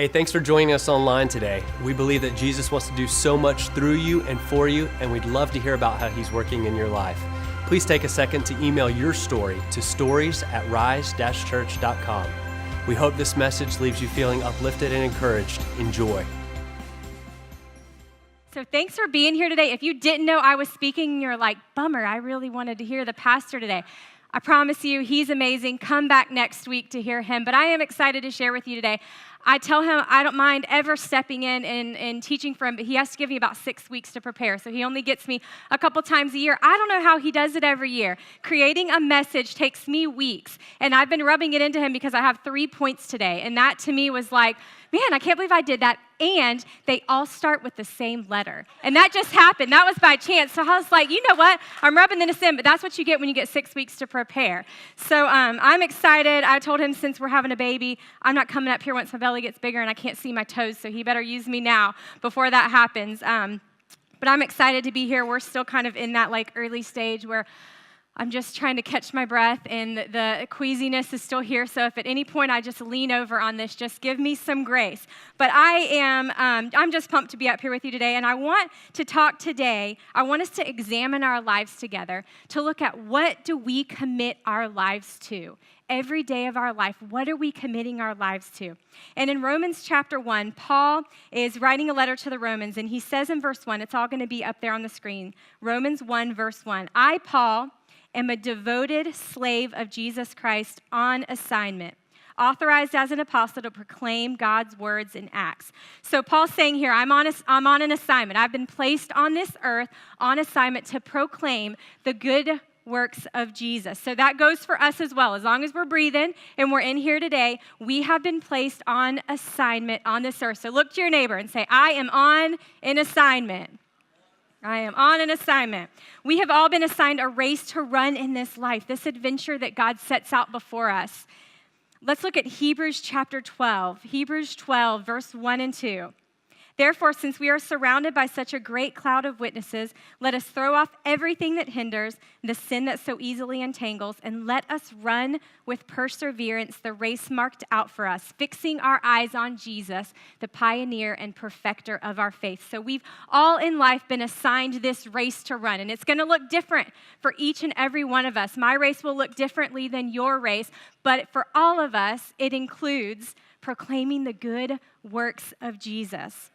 Hey, thanks for joining us online today. We believe that Jesus wants to do so much through you and for you, and we'd love to hear about how he's working in your life. Please take a second to email your story to stories@rise-church.com. We hope this message leaves you feeling uplifted and encouraged. Enjoy. So thanks for being here today. If you didn't know I was speaking and you're like, bummer, I really wanted to hear the pastor today. I promise you, he's amazing. Come back next week to hear him. But I am excited to share with you today. I tell him I don't mind ever stepping in and teaching for him, but he has to give me about 6 weeks to prepare. So he only gets me a couple times a year. I don't know how he does it every year. Creating a message takes me weeks. And I've been rubbing it into him because I have 3 points today. And that to me was like, man, I can't believe I did that. And they all start with the same letter. And that just happened. That was by chance. So I was like, you know what? I'm rubbing this in, but that's what you get when you get 6 weeks to prepare. So I'm excited. I told him since we're having a baby, I'm not coming up here once my belly gets bigger and I can't see my toes, so he better use me now before that happens. But I'm excited to be here. We're still kind of in that like early stage where I'm just trying to catch my breath, and the queasiness is still here. So if at any point I just lean over on this, just give me some grace. But I'm just pumped to be up here with you today, and I want to talk today. I want us to examine our lives together, to look at what do we commit our lives to. Every day of our life, what are we committing our lives to? And in Romans chapter 1, Paul is writing a letter to the Romans, and he says in verse 1, it's all going to be up there on the screen, Romans 1, verse 1, I, Paul, am a devoted slave of Jesus Christ on assignment, authorized as an apostle to proclaim God's words in Acts. So Paul's saying here, I'm on an assignment. I've been placed on this earth on assignment to proclaim the good works of Jesus. So that goes for us as well. As long as we're breathing and we're in here today, we have been placed on assignment on this earth. So look to your neighbor and say, I am on an assignment. I am on an assignment. We have all been assigned a race to run in this life, this adventure that God sets out before us. Let's look at Hebrews chapter 12. Hebrews 12, verse 1 and 2. Therefore, since we are surrounded by such a great cloud of witnesses, let us throw off everything that hinders, the sin that so easily entangles, and let us run with perseverance the race marked out for us, fixing our eyes on Jesus, the pioneer and perfecter of our faith. So we've all in life been assigned this race to run, and it's going to look different for each and every one of us. My race will look differently than your race, but for all of us, it includes proclaiming the good works of Jesus.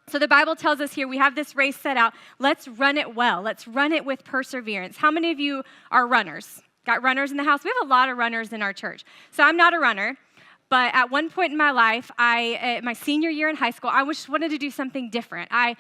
So the Bible tells us here we have this race set out. Let's run it well. Let's run it with perseverance. How many of you are runners? Got runners in the house? We have a lot of runners in our church. So I'm not a runner. But at one point in my life, my senior year in high school, I just wanted to do something different. I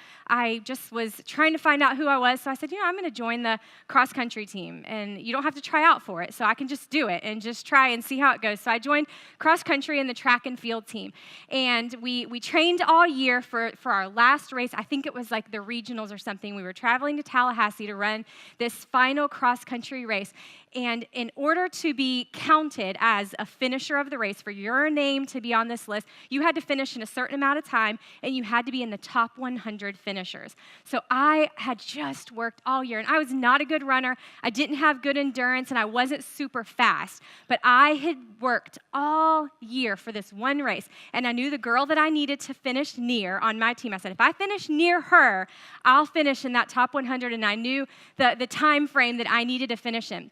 just was trying to find out who I was. So I said, I'm going to join the cross-country team. And you don't have to try out for it. So I can just do it and just try and see how it goes. So I joined cross-country and the track and field team. And we trained all year for our last race. I think it was like the regionals or something. We were traveling to Tallahassee to run this final cross-country race. And in order to be counted as a finisher of the race, for your name to be on this list, you had to finish in a certain amount of time, and you had to be in the top 100 finishers. So I had just worked all year, and I was not a good runner. I didn't have good endurance, and I wasn't super fast. But I had worked all year for this one race, and I knew the girl that I needed to finish near on my team. I said, if I finish near her, I'll finish in that top 100, and I knew the time frame that I needed to finish in.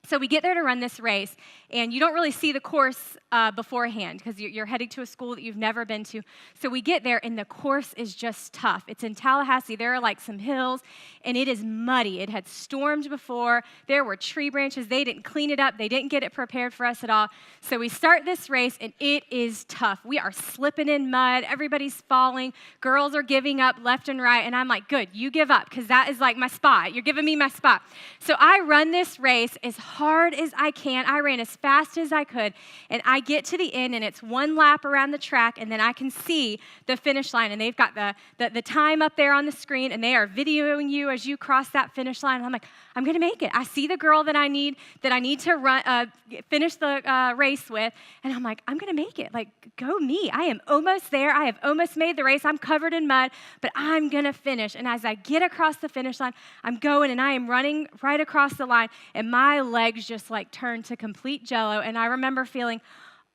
So we get there to run this race, and you don't really see the course beforehand because you're heading to a school that you've never been to. So we get there, and the course is just tough. It's in Tallahassee. There are like some hills, and it is muddy. It had stormed before. There were tree branches. They didn't clean it up. They didn't get it prepared for us at all. So we start this race, and it is tough. We are slipping in mud. Everybody's falling. Girls are giving up left and right, and I'm like, good, you give up because that is like my spot. You're giving me my spot. So I run this race as hard as I can. I ran as fast as I could, and I get to the end, and it's one lap around the track, and then I can see the finish line, and they've got the time up there on the screen, and they are videoing you as you cross that finish line. And I'm like, I'm going to make it. I see the girl that I need to run, finish the race with, and I'm like, I'm going to make it. Like, go me. I am almost there. I have almost made the race. I'm covered in mud, but I'm going to finish. And as I get across the finish line, I'm going, and I am running right across the line, and my legs just like turned to complete jello, and I remember feeling,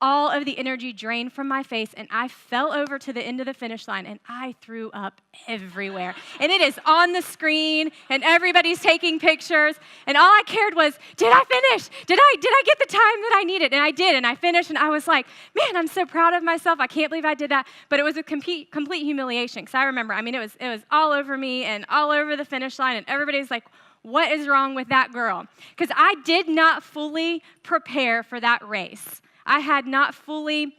all of the energy drained from my face, and I fell over to the end of the finish line, and I threw up everywhere. And it is on the screen, and everybody's taking pictures, and all I cared was, did I finish? Did I get the time that I needed? And I did, and I finished, and I was like, man, I'm so proud of myself. I can't believe I did that. But it was a complete humiliation, because I remember, it was all over me and all over the finish line, and everybody's like, what is wrong with that girl? Because I did not fully prepare for that race. I had not fully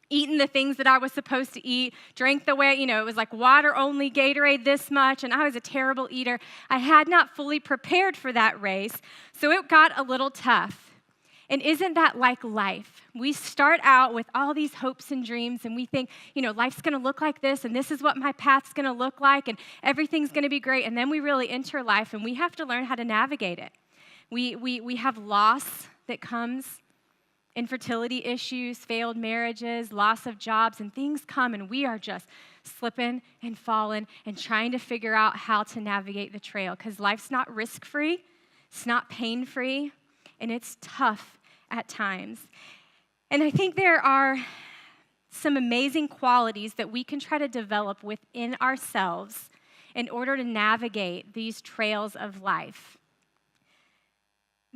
eaten the things that I was supposed to eat, drank the way, it was like water only, Gatorade this much, and I was a terrible eater. I had not fully prepared for that race, so it got a little tough. And isn't that like life? We start out with all these hopes and dreams, and we think, life's going to look like this, and this is what my path's going to look like, and everything's going to be great. And then we really enter life, and we have to learn how to navigate it. We have loss that comes. Infertility issues, failed marriages, loss of jobs, and things come, and we are just slipping and falling and trying to figure out how to navigate the trail, because life's not risk-free, it's not pain-free, and it's tough at times. And I think there are some amazing qualities that we can try to develop within ourselves in order to navigate these trails of life.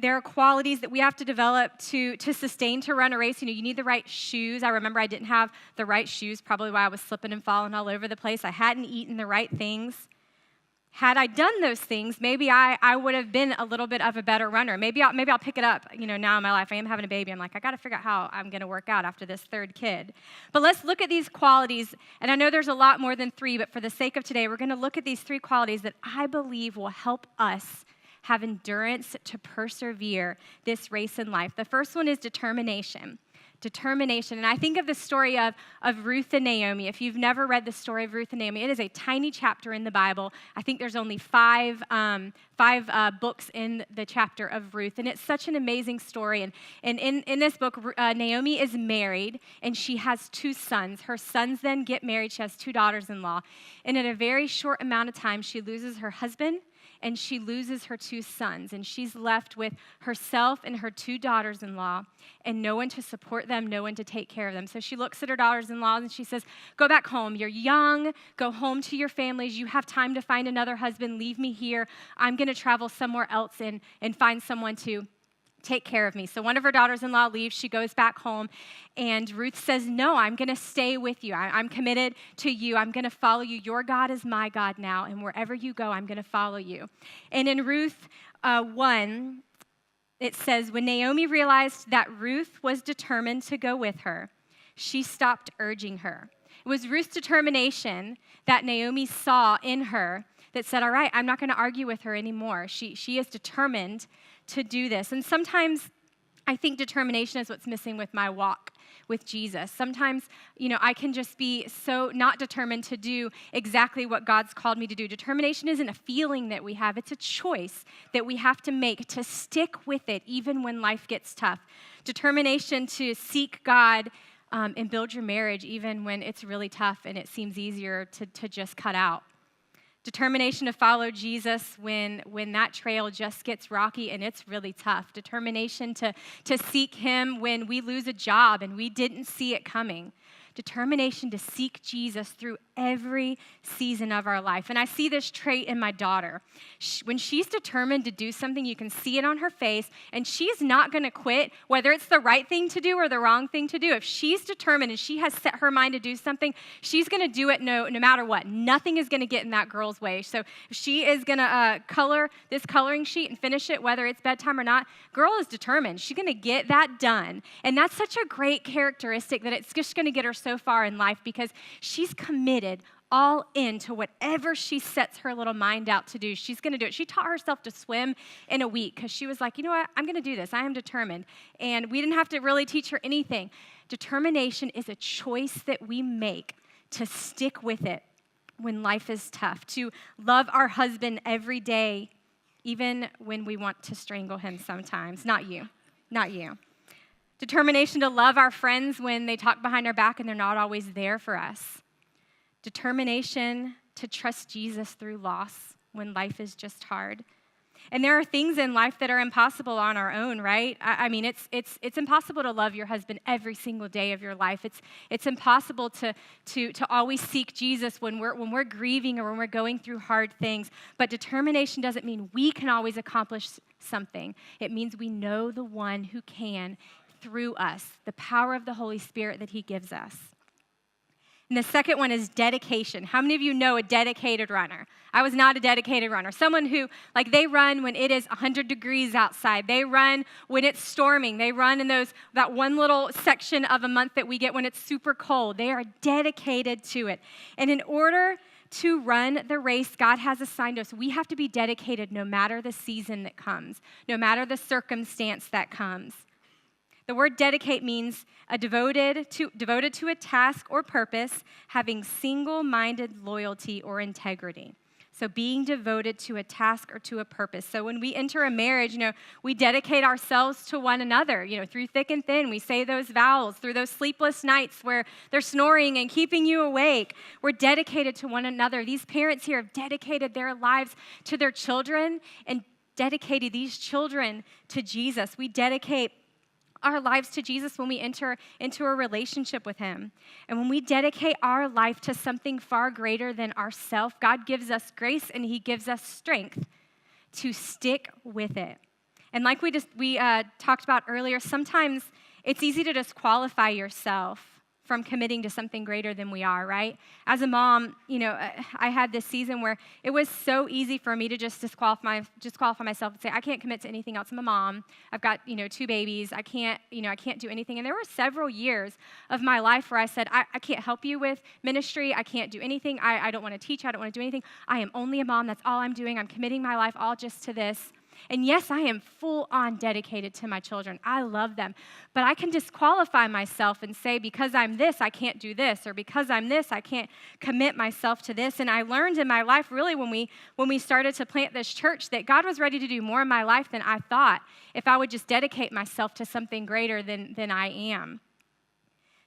There are qualities that we have to develop to sustain, to run a race. You need the right shoes. I remember I didn't have the right shoes, probably why I was slipping and falling all over the place. I hadn't eaten the right things. Had I done those things, maybe I would have been a little bit of a better runner. Maybe I'll pick it up, now in my life. I am having a baby. I'm like, I got to figure out how I'm going to work out after this third kid. But let's look at these qualities. And I know there's a lot more than 3, but for the sake of today, we're going to look at these 3 qualities that I believe will help us have endurance to persevere this race in life. The first one is determination. Determination. And I think of the story of Ruth and Naomi. If you've never read the story of Ruth and Naomi, it is a tiny chapter in the Bible. I think there's only five books in the chapter of Ruth. And it's such an amazing story. And in this book, Naomi is married, and she has 2 sons. Her sons then get married. She has 2 daughters-in-law. And in a very short amount of time, she loses her husband, and she loses her 2 sons, and she's left with herself and her 2 daughters-in-law, and no one to support them, no one to take care of them. So she looks at her daughters-in-law, and she says, go back home. You're young. Go home to your families. You have time to find another husband. Leave me here. I'm going to travel somewhere else and find someone to take care of me. So one of her daughters-in-law leaves. She goes back home, and Ruth says, no, I'm going to stay with you. I'm committed to you. I'm going to follow you. Your God is my God now, and wherever you go, I'm going to follow you. And in Ruth 1, it says, when Naomi realized that Ruth was determined to go with her, she stopped urging her. It was Ruth's determination that Naomi saw in her that said, all right, I'm not going to argue with her anymore. She is determined to do this. And sometimes I think determination is what's missing with my walk with Jesus. Sometimes, I can just be so not determined to do exactly what God's called me to do. Determination isn't a feeling that we have. It's a choice that we have to make to stick with it even when life gets tough. Determination to seek God and build your marriage even when it's really tough and it seems easier to just cut out. Determination to follow Jesus when that trail just gets rocky and it's really tough. Determination to seek him when we lose a job and we didn't see it coming. Determination to seek Jesus through every season of our life. And I see this trait in my daughter. When she's determined to do something, you can see it on her face, and she's not going to quit, whether it's the right thing to do or the wrong thing to do. If she's determined and she has set her mind to do something, she's going to do it no matter what. Nothing is going to get in that girl's way. So if she is going to color this coloring sheet and finish it, whether it's bedtime or not, girl is determined. She's going to get that done. And that's such a great characteristic that it's just going to get her so far in life because she's committed all into whatever she sets her little mind out to do. She's going to do it. She taught herself to swim in a week because she was like, you know what? I'm going to do this. I am determined. And we didn't have to really teach her anything. Determination is a choice that we make to stick with it when life is tough, to love our husband every day, even when we want to strangle him sometimes. Not you. Determination to love our friends when they talk behind our back and they're not always there for us. Determination to trust Jesus through loss when life is just hard. And there are things in life that are impossible on our own, right? I mean, it's impossible to love your husband every single day of your life. It's impossible to always seek Jesus when we're grieving or when we're going through hard things. But determination doesn't mean we can always accomplish something. It means we know the one who can through us, the power of the Holy Spirit that he gives us. And the second one is dedication. How many of you know a dedicated runner? I was not a dedicated runner. Someone who, like, they run when it is 100 degrees outside. They run when it's storming. They run in that one little section of a month that we get when it's super cold. They are dedicated to it. And in order to run the race God has assigned us, we have to be dedicated no matter the season that comes, no matter the circumstance that comes. The word dedicate means devoted to a task or purpose, having single-minded loyalty or integrity. So being devoted to a task or to a purpose. So when we enter a marriage, we dedicate ourselves to one another, through thick and thin. We say those vows through those sleepless nights where they're snoring and keeping you awake. We're dedicated to one another. These parents here have dedicated their lives to their children and dedicated these children to Jesus. We dedicate our lives to Jesus when we enter into a relationship with him. And when we dedicate our life to something far greater than ourselves, God gives us grace and he gives us strength to stick with it. And like we talked about earlier, sometimes it's easy to disqualify yourself from committing to something greater than we are, right? As a mom, I had this season where it was so easy for me to just disqualify myself and say, I can't commit to anything else. I'm a mom. I've got, 2 babies. I can't do anything. And there were several years of my life where I said, I can't help you with ministry. I can't do anything. I don't want to teach. I don't want to do anything. I am only a mom. That's all I'm doing. I'm committing my life all just to this. And yes, I am full on dedicated to my children. I love them. But I can disqualify myself and say, because I'm this, I can't do this. Or because I'm this, I can't commit myself to this. And I learned in my life, really, when we started to plant this church, that God was ready to do more in my life than I thought if I would just dedicate myself to something greater than I am.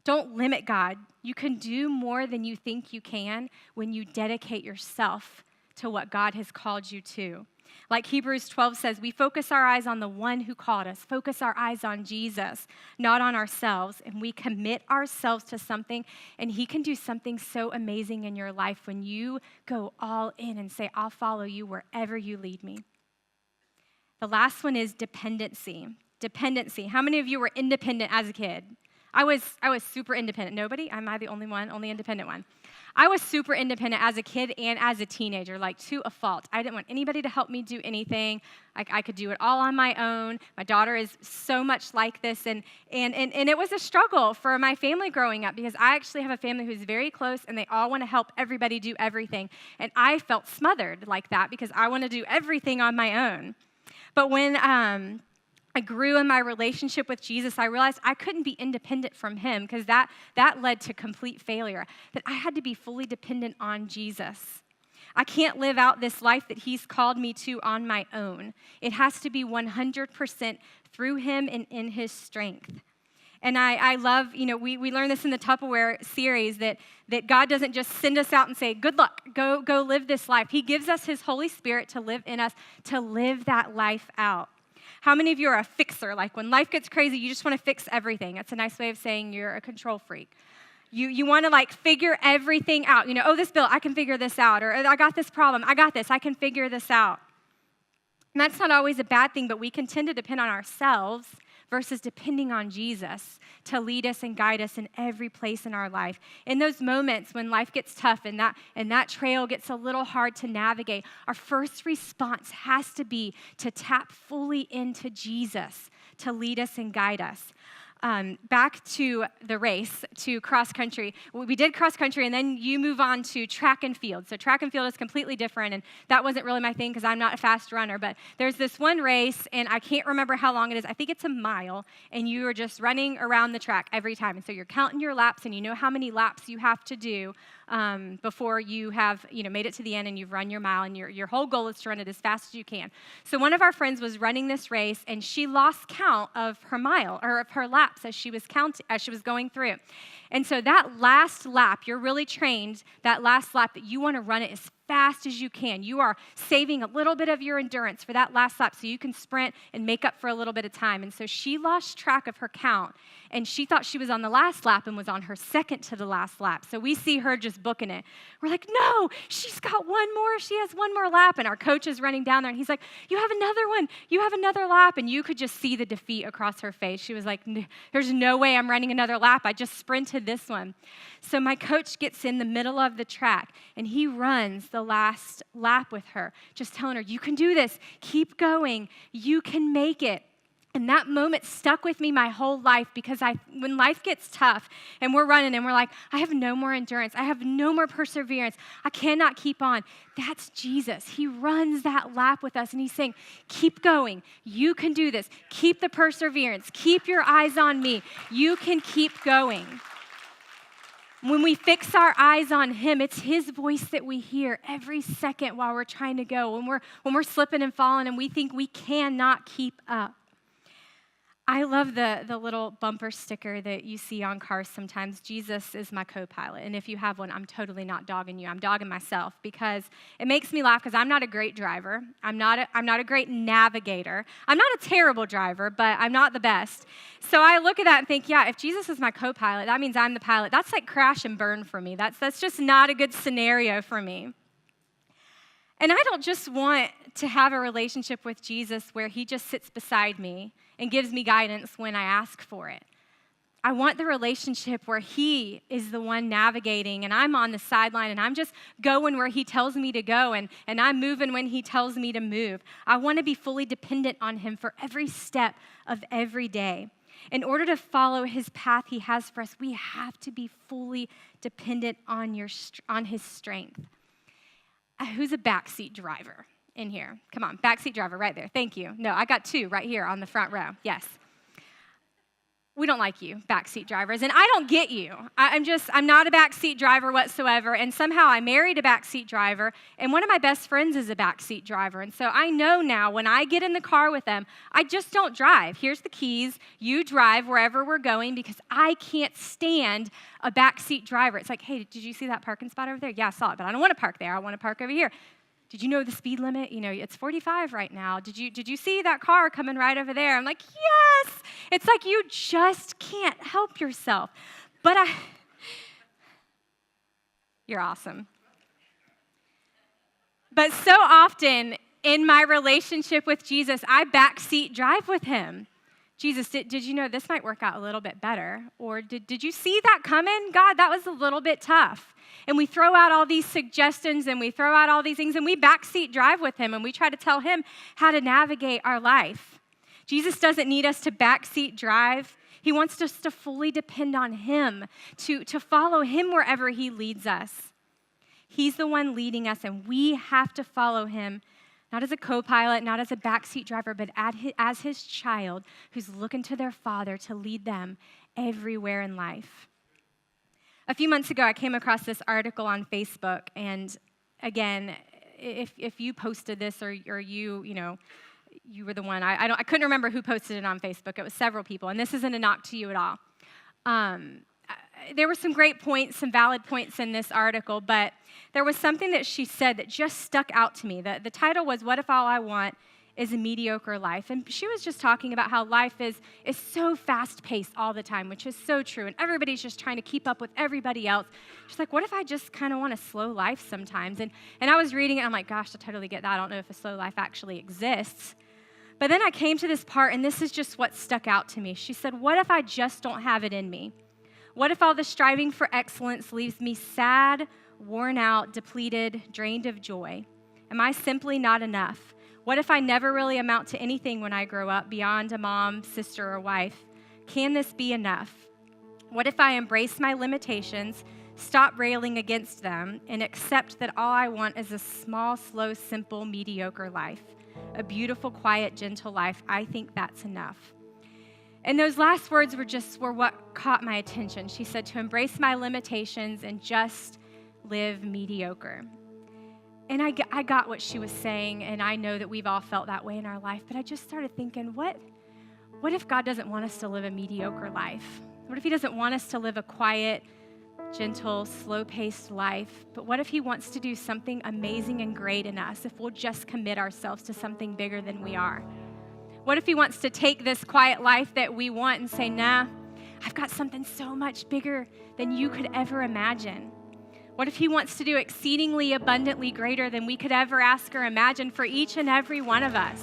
Don't limit God. You can do more than you think you can when you dedicate yourself to what God has called you to. Like Hebrews 12 says, we focus our eyes on the one who called us, focus our eyes on Jesus, not on ourselves, and we commit ourselves to something, and he can do something so amazing in your life when you go all in and say, I'll follow you wherever you lead me. The last one is dependency. Dependency. How many of you were independent as a kid? I was super independent. Nobody? Am I the only independent one? I was super independent as a kid and as a teenager, like to a fault. I didn't want anybody to help me do anything. I could do it all on my own. My daughter is so much like this, and it was a struggle for my family growing up because I actually have a family who's very close, and they all want to help everybody do everything. And I felt smothered like that because I want to do everything on my own. But when I grew in my relationship with Jesus, I realized I couldn't be independent from him because that led to complete failure, that I had to be fully dependent on Jesus. I can't live out this life that he's called me to on my own. It has to be 100% through him and in his strength. And I love, we learned this in the Tupperware series that God doesn't just send us out and say, good luck, go live this life. He gives us his Holy Spirit to live in us, to live that life out. How many of you are a fixer? Like when life gets crazy, you just want to fix everything. That's a nice way of saying you're a control freak. You want to figure everything out. This bill, I can figure this out. Or I got this problem, I got this, I can figure this out. And that's not always a bad thing, but we can tend to depend on ourselves versus depending on Jesus to lead us and guide us in every place in our life. In those moments when life gets tough and that trail gets a little hard to navigate, our first response has to be to tap fully into Jesus to lead us and guide us. Back to the race, to cross country. We did cross country, and then you move on to track and field. So track and field is completely different, and that wasn't really my thing because I'm not a fast runner. But there's this one race, and I can't remember how long it is. I think it's a mile, and you are just running around the track every time. And so you're counting your laps, and you know how many laps you have to do before you have made it to the end and you've run your mile, and your whole goal is to run it as fast as you can. So one of our friends was running this race, and she lost count of her mile or of her laps as she was going through. And so that last lap, you're really trained that last lap that you want to run it as fast as you can. You are saving a little bit of your endurance for that last lap so you can sprint and make up for a little bit of time. And so she lost track of her count, and she thought she was on the last lap and was on her second to the last lap. So we see her just booking it. We're like, no, she's got one more. She has one more lap. And our coach is running down there, and he's like, you have another one. You have another lap. And you could just see the defeat across her face. She was like, there's no way I'm running another lap. I just sprinted this one. So my coach gets in the middle of the track, and he runs the last lap with her, just telling her, you can do this. Keep going. You can make it. And that moment stuck with me my whole life, because when life gets tough and we're running and we're like, I have no more endurance, I have no more perseverance, I cannot keep on. That's Jesus. He runs that lap with us, and he's saying, keep going. You can do this. Keep the perseverance. Keep your eyes on me. You can keep going. When we fix our eyes on him, it's his voice that we hear every second while we're trying to go, when we're slipping and falling and we think we cannot keep up. I love the little bumper sticker that you see on cars sometimes. Jesus is my co-pilot. And if you have one, I'm totally not dogging you. I'm dogging myself, because it makes me laugh, because I'm not a great driver. I'm not a great navigator. I'm not a terrible driver, but I'm not the best. So I look at that and think, yeah, if Jesus is my co-pilot, that means I'm the pilot. That's like crash and burn for me. That's just not a good scenario for me. And I don't just want to have a relationship with Jesus where he just sits beside me and gives me guidance when I ask for it. I want the relationship where he is the one navigating and I'm on the sideline and I'm just going where he tells me to go and I'm moving when he tells me to move. I want to be fully dependent on him for every step of every day. In order to follow his path he has for us, we have to be fully dependent on his strength. Who's a backseat driver in here? Come on, backseat driver right there. Thank you. No, I got two right here on the front row. Yes. We don't like you, backseat drivers, and I don't get you. I'm not a backseat driver whatsoever, and somehow I married a backseat driver, and one of my best friends is a backseat driver, and so I know now when I get in the car with them, I just don't drive. Here's the keys. You drive wherever we're going, because I can't stand a backseat driver. It's like, hey, did you see that parking spot over there? Yeah, I saw it, but I don't want to park there. I want to park over here. Did you know the speed limit? It's 45 right now. Did you see that car coming right over there? I'm like, yes. It's like you just can't help yourself. But you're awesome. But so often in my relationship with Jesus, I backseat drive with him. Jesus, did you know this might work out a little bit better? Or did you see that coming? God, that was a little bit tough. And we throw out all these suggestions and we throw out all these things and we backseat drive with him and we try to tell him how to navigate our life. Jesus doesn't need us to backseat drive. He wants us to fully depend on him, to follow him wherever he leads us. He's the one leading us, and we have to follow him, not as a co-pilot, not as a backseat driver, but as his child who's looking to their father to lead them everywhere in life. A few months ago, I came across this article on Facebook, and again, if you posted this or you were the one, I couldn't remember who posted it on Facebook. It was several people, and this isn't a knock to you at all. There were some great points, some valid points in this article, but there was something that she said that just stuck out to me. The title was, "What if all I want is a mediocre life?" And she was just talking about how life is so fast-paced all the time, which is so true, and everybody's just trying to keep up with everybody else. She's like, what if I just kind of want a slow life sometimes? And I was reading it, and I'm like, gosh, I totally get that. I don't know if a slow life actually exists. But then I came to this part, and this is just what stuck out to me. She said, what if I just don't have it in me? What if all the striving for excellence leaves me sad, worn out, depleted, drained of joy? Am I simply not enough? What if I never really amount to anything when I grow up beyond a mom, sister, or wife? Can this be enough? What if I embrace my limitations, stop railing against them, and accept that all I want is a small, slow, simple, mediocre life? A beautiful, quiet, gentle life. I think that's enough. And those last words were what caught my attention. She said to embrace my limitations and just live mediocre. And I got what she was saying, and I know that we've all felt that way in our life, but I just started thinking, what if God doesn't want us to live a mediocre life? What if he doesn't want us to live a quiet, gentle, slow-paced life. But what if he wants to do something amazing and great in us if we'll just commit ourselves to something bigger than we are? What if he wants to take this quiet life that we want and say, nah, I've got something so much bigger than you could ever imagine? What if he wants to do exceedingly abundantly greater than we could ever ask or imagine for each and every one of us?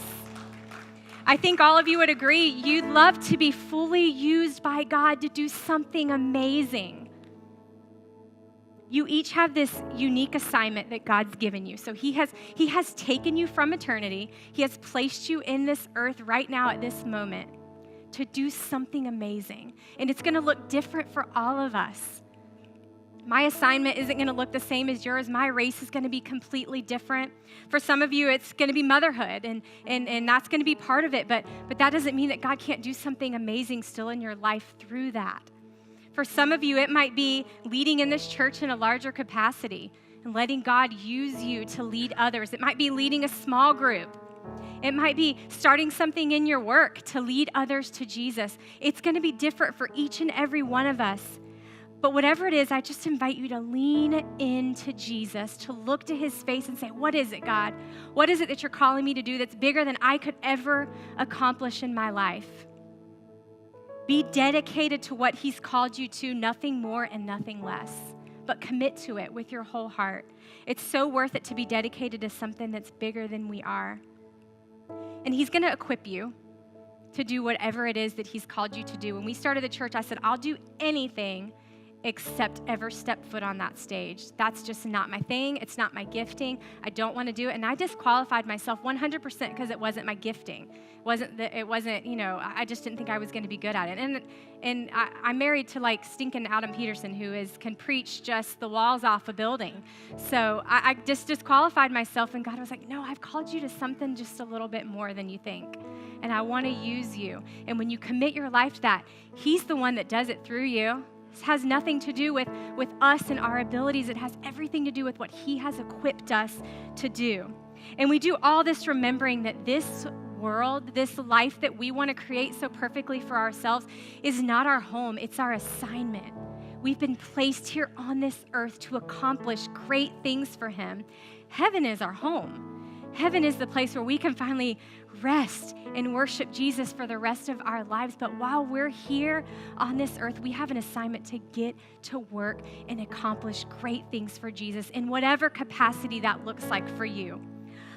I think all of you would agree you'd love to be fully used by God to do something amazing. You each have this unique assignment that God's given you. So he has taken you from eternity. He has placed you in this earth right now at this moment to do something amazing. And it's going to look different for all of us. My assignment isn't going to look the same as yours. My race is going to be completely different. For some of you, it's going to be motherhood, and that's going to be part of it. But that doesn't mean that God can't do something amazing still in your life through that. For some of you, it might be leading in this church in a larger capacity and letting God use you to lead others. It might be leading a small group. It might be starting something in your work to lead others to Jesus. It's going to be different for each and every one of us. But whatever it is, I just invite you to lean into Jesus, to look to his face and say, what is it, God? What is it that you're calling me to do that's bigger than I could ever accomplish in my life? Be dedicated to what he's called you to, nothing more and nothing less. But commit to it with your whole heart. It's so worth it to be dedicated to something that's bigger than we are. And he's going to equip you to do whatever it is that he's called you to do. When we started the church, I said, I'll do anything except ever step foot on that stage. That's just not my thing. It's not my gifting. I don't want to do it. And I disqualified myself 100% because it wasn't my gifting. It wasn't, I just didn't think I was going to be good at it. And I'm married to like stinking Adam Peterson, who can preach just the walls off a building. So I just disqualified myself, and God was like, no, I've called you to something just a little bit more than you think. And I want to use you. And when you commit your life to that, he's the one that does it through you. This has nothing to do with us and our abilities. It has everything to do with what he has equipped us to do. And we do all this remembering that this world, this life that we want to create so perfectly for ourselves is not our home. It's our assignment. We've been placed here on this earth to accomplish great things for him. Heaven is our home. Heaven is the place where we can finally rest and worship Jesus for the rest of our lives. But while we're here on this earth, we have an assignment to get to work and accomplish great things for Jesus in whatever capacity that looks like for you.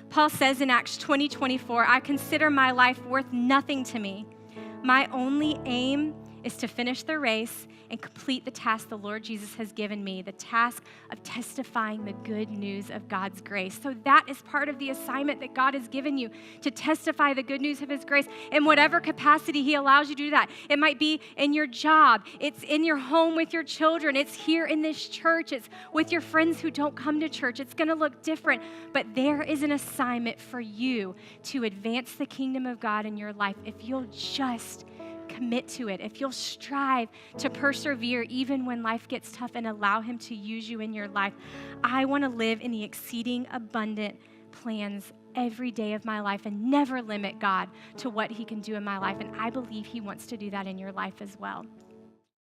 Paul says in Acts 20:24, I consider my life worth nothing to me. My only aim is to finish the race and complete the task the Lord Jesus has given me, the task of testifying the good news of God's grace. So that is part of the assignment that God has given you, to testify the good news of his grace in whatever capacity he allows you to do that. It might be in your job. It's in your home with your children. It's here in this church. It's with your friends who don't come to church. It's going to look different, but there is an assignment for you to advance the kingdom of God in your life if you'll just commit to it, if you'll strive to persevere even when life gets tough and allow him to use you in your life. I want to live in the exceeding abundant plans every day of my life and never limit God to what he can do in my life. And I believe he wants to do that in your life as well.